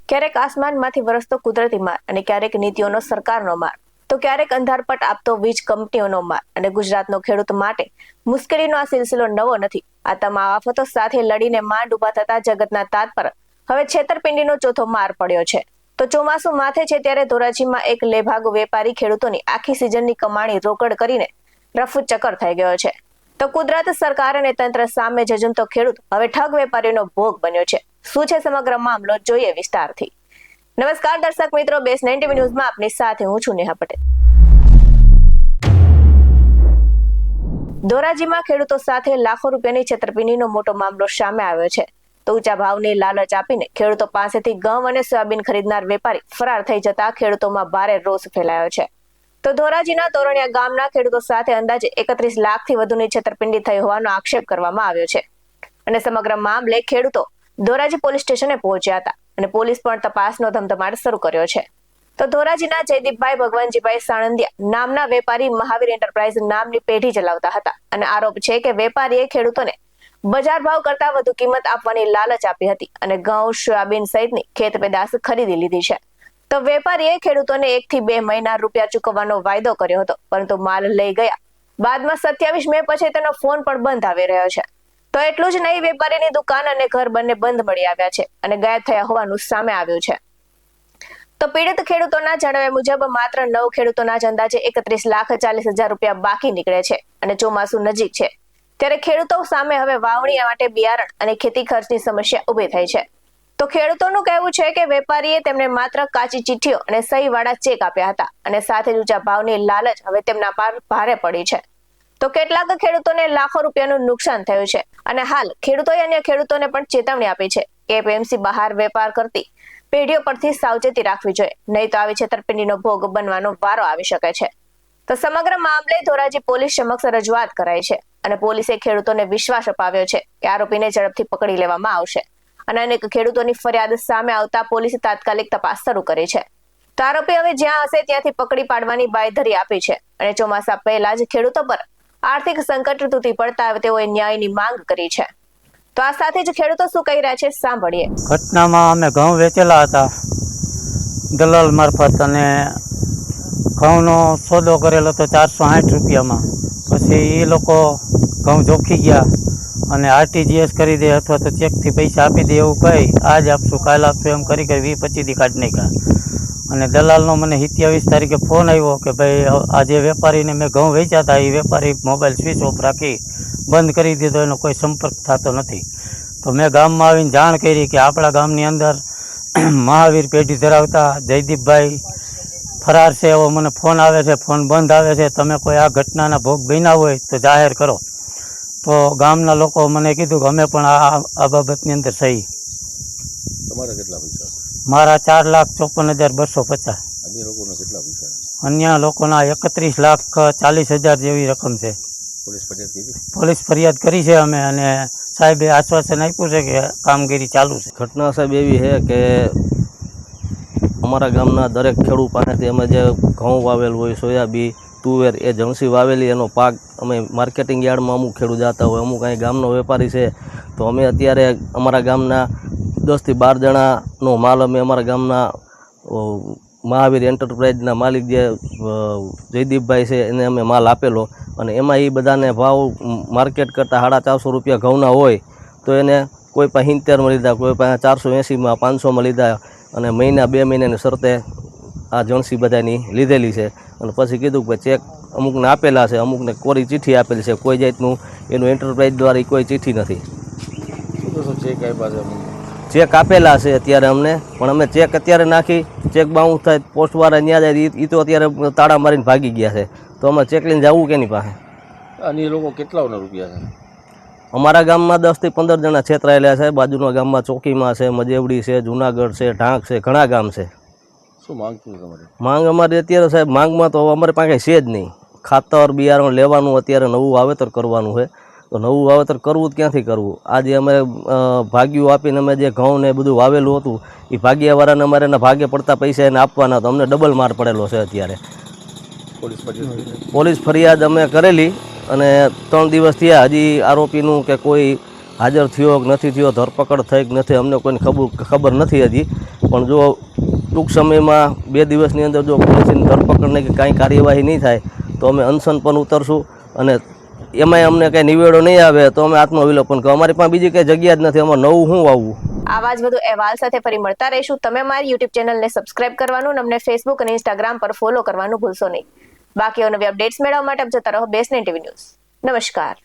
ક્યારેક આસમાનમાંથી વરસતો કુદરતી માર અને ક્યારેક નીતિઓનો સરકારનો માર, તો ક્યારેક અંધારપટ આપતો વીજ કંપનીઓનો માર. અને ગુજરાતનો ખેડૂત માટે મુશ્કેલીનો આ સિલસિલો નવો નથી. આ તમામ આફતો સાથે લડીને માંડ ઉભા થતા જગતના તાત પર હવે છેતરપિંડીનો ચોથો માર પડ્યો છે. તો ચોમાસું માથે છે ત્યારે ધોરાજીમાં એક લેભાગુ વેપારી ખેડૂતોની આખી સિઝનની કમાણી રોકડ કરીને રફુ ચક્કર થઈ ગયો છે. તો કુદરત, સરકાર અને તંત્ર સામે ઝઝુમતો ખેડૂત હવે ઠગ વેપારીનો ભોગ બન્યો છે. શું છે સમગ્ર મામલો, જોઈએ વિસ્તારથી. નમસ્કાર દર્શક મિત્રો, બેસ 90 ન્યૂઝમાં આપની સાથે હું છું નેહા પટેલ. ધોરાજીમાં ખેડૂતો સાથે લાખો રૂપિયાની છેતરપિંડીનો મોટો મામલો સામે આવ્યો છે. તો ઊંચા ભાવની લાલચ આપીને ખેડૂતો પાસેથી ઘઉં અને સોયાબીન ખરીદનાર વેપારી ફરાર થઈ જતા ખેડૂતોમાં ભારે રોષ ફેલાયો છે. તો ધોરાજીના તોરણિયા ગામના ખેડૂતો સાથે અંદાજે 31 લાખથી વધુની છેતરપિંડી થઈ હોવાનો આક્ષેપ કરવામાં આવ્યો છે. અને સમગ્ર મામલે ખેડૂતો ધોરાજી પોલીસ સ્ટેશને પહોંચ્યા હતા અને પોલીસ પણ તપાસનો ધમધમાટ શરૂ કર્યો છે. તો ધોરાજીના જયદીપભાઈ ભગવાનજીભાઈ સાણંદિયા નામના વેપારી મહાવીર એન્ટરપ્રાઇઝ નામની પેઢી ચલાવતા હતા અને આરોપ છે કે વેપારીએ ખેડૂતોને બજાર ભાવ કરતા વધુ કિંમત આપવાની લાલચ આપી હતી અને ઘઉં, સોયાબીન સહિતની ખેત પેદાશ ખરીદી લીધી છે. તો વેપારીએ ખેડૂતોને 1 થી 2 મહિના રૂપિયા ચૂકવવાનો વાયદો કર્યો હતો, પરંતુ માલ લઈ ગયા બાદમાં 27 મે પછી તેનો ફોન પણ બંધ આવી રહ્યો છે. તો એટલું જ નહીં, વેપારીની દુકાન અને ઘર બંને બંધ મળી આવ્યા છે અને ગાયબ થયા હોવાનું સામે આવ્યું છે. તો પીડિત ખેડૂતોના જણાવ્યા મુજબ માત્ર 9 ખેડૂતોના જ અંદાજે 31,40,000 રૂપિયા બાકી નીકળે છે અને ચોમાસું નજીક છે ત્યારે ખેડૂતો સામે હવે વાવણી માટે બિયારણ અને ખેતી ખર્ચની સમસ્યા ઊભી થઈ છે. તો ખેડૂતોનું કહેવું છે કે વેપારીએ તેમને માત્ર કાચી ચિઠ્ઠીઓ અને સહીવાળા ચેક આપ્યા હતા અને સાથે જ ઊંચા ભાવની લાલચ હવે તેમના પર ભારે પડી છે. તો કેટલાક ખેડૂતોને લાખો રૂપિયાનું નુકસાન થયું છે અને હાલ ખેડૂતોએ અન્ય ખેડૂતોને પણ ચેતવણી આપી છે કે એપીએમસી બહાર વેપાર કરતી પેઢીઓ પરથી સાવચેતી રાખવી જોઈએ, નહીં તો આવી છેતરપિંડીનો ભોગ બનવાનો વારો આવી શકે છે. તો સમગ્ર મામલે ધોરાજી પોલીસ સમક્ષ રજૂઆત કરાઈ છે અને પોલીસે ખેડૂતોને વિશ્વાસ અપાવ્યો છે કે આરોપીને ઝડપથી પકડી લેવામાં આવશે. અને અનેક ખેડૂતોની ફરિયાદ સામે આવતા પોલીસે તાત્કાલિક તપાસ શરૂ કરી છે. તો આરોપી હવે જ્યાં હશે ત્યાંથી પકડી પાડવાની બાંયધરી આપી છે અને ચોમાસા પહેલા જ ખેડૂતો પર આર્થિક સંકટ તૂટી પડતા તેઓએ ન્યાયની માંગ કરી છે. તો આ સાથે જ ખેડૂતો શું કહી રહ્યા છે સાંભળીએ. ઘટનામાં અમે ઘઉં વેચેલા હતા દલાલ મારફત અને ઘઉંનો સોદો કરેલો હતો 460 રૂપિયામાં. પછી એ લોકો ઘઉં જોખી ગયા અને આરટીજીએસ કરી દે અથવા તો ચેકથી પૈસા આપી દે એવું કહી આજ આપશું કાલ આપશું એમ કરી 20-25 દી કાઢી નાખ્યા. અને દલાલનો મને 27 તારીખે ફોન આવ્યો કે ભાઈ આજે વેપારીને મેં ઘઉં વેચ્યા હતા, એ વેપારી મોબાઈલ સ્વિચ ઓફ રાખી બંધ કરી દીધો, એનો કોઈ સંપર્ક થતો નથી. તો મેં ગામમાં આવીને જાણ કરી કે આપણા ગામની અંદર મહાવીર પેઢી ધરાવતા જયદીપભાઈ ફરાર છે એવો મને ફોન આવે છે, ફોન બંધ આવે છે, તમે કોઈ આ ઘટનાના ભોગ બન્યા હોય તો જાહેર કરો. તો ગામના લોકો મને કીધું કે અમે પણ આ બાબતની અંદર સહી. તમારા કેટલા પૈસા? મારા 4,54,250. અન્ય લોકોના કેટલા પૈસા? અન્ય લોકોના 31,40,000 જેવી રકમ છે. પોલીસ ફરિયાદ કરી? પોલીસ ફરિયાદ કરી છે અમે અને સાહેબે આશ્વાસન આપ્યું છે કે કામગીરી ચાલુ છે. ઘટના સાહેબ એવી છે કે અમારા ગામના દરેક ખેડૂત પાસેથી અમે જે ઘઉં વાવેલું હોય, સોયાબીન, તુવેર, એ જણસી વાવેલી એનો પાક અમે માર્કેટિંગ યાર્ડમાં અમુક ખેડૂત જતા હોય, અમુક અહીં ગામનો વેપારી છે. તો અમે અત્યારે અમારા ગામના 10 થી 12 જણાનો માલ અમે અમારા ગામના મહાવીર એન્ટરપ્રાઇઝના માલિક જે જયદીપભાઈ છે એને અમે માલ આપેલો અને એમાં એ બધાને ભાવ માર્કેટ કરતાં 450 રૂપિયા ઘઉંના હોય તો એને કોઈ પાસે 70માં લીધા, કોઈ પાસે 480માં, 500માં લીધા અને મહિના 2 મહિનાની શરતે આ જણસી બધાની લીધેલી છે. અને પછી કીધું કે ચેક અમુકને આપેલા છે, અમુકને કોરી ચિઠ્ઠી આપેલી છે, કોઈ જાતનું એનું એન્ટરપ્રાઇઝ દ્વારા કોઈ ચિઠ્ઠી નથી. ચેક આપ્યા છે? ચેક આપેલા છે અત્યારે અમને, પણ અમે ચેક અત્યારે નાખી ચેક બાઉન્સ થાય પોસ્ટવાળા ત્યાં જાય એ તો અત્યારે તાળા મારીને ભાગી ગયા છે. તો અમે ચેક લઈને જવું કેની પાસે? અન્ય લોકો કેટલાના રૂપિયા છે? અમારા ગામમાં 10 થી 15 જણા છેતરાયેલા છે. બાજુના ગામમાં ચોકીમાં છે, મજેવડી છે, જુનાગઢ છે, ઢાંક છે, ઘણા ગામ છે. શું માંગ છે તમારે? માંગ અમારી અત્યારે સાહેબ માંગમાં તો અમારી પાસે છે જ નહીં. ખાતર બિયારણ લેવાનું, અત્યારે નવું વાવેતર કરવાનું છે. તો નવું વાવેતર કરવું જ ક્યાંથી કરવું? આજે અમે ભાગ્યું આપીને અમે જે ઘઉં ને બધું વાવેલું હતું એ ભાગ્યાવાળાને અમારે એના ભાગે પડતા પૈસા એને આપવાના હતા. અમને ડબલ માર પડેલો છે અત્યારે. પોલીસ ફરિયાદ અમે કરેલી અને 3 દિવસ થયા, હજી આરોપીનું કે કોઈ હાજર થયો કે નથી થયો, ધરપકડ થઈ કે નથી, અમને કોઈને ખબર નથી હજી. પણ જો ટૂંક સમયમાં 2 દિવસની અંદર જો પોલીસની ધરપકડને કે કાંઈ કાર્યવાહી નહીં થાય તો અમે અનશન પણ ઉતરશું. અને એમાંય અમને કંઈ નિવેડો નહીં આવે તો અમે આત્મવિલોપન કરો. અમારી પાસે બીજી કંઈ જગ્યા જ નથી, અમારે નવું શું વાવવું. આવા જ વધુ અહેવાલ સાથે ફરી મળતા રહીશું. તમે મારી યુટ્યુબ ચેનલને સબસ્ક્રાઇબ કરવાનું અને અમને ફેસબુક અને ઇન્સ્ટાગ્રામ પર ફોલો કરવાનું ભૂલશો નહીં. બાકી નવી અપડેટ્સ મેળવવા માટે આપ જોતા રહો બેસને ટીવી ન્યૂઝ. નમસ્કાર.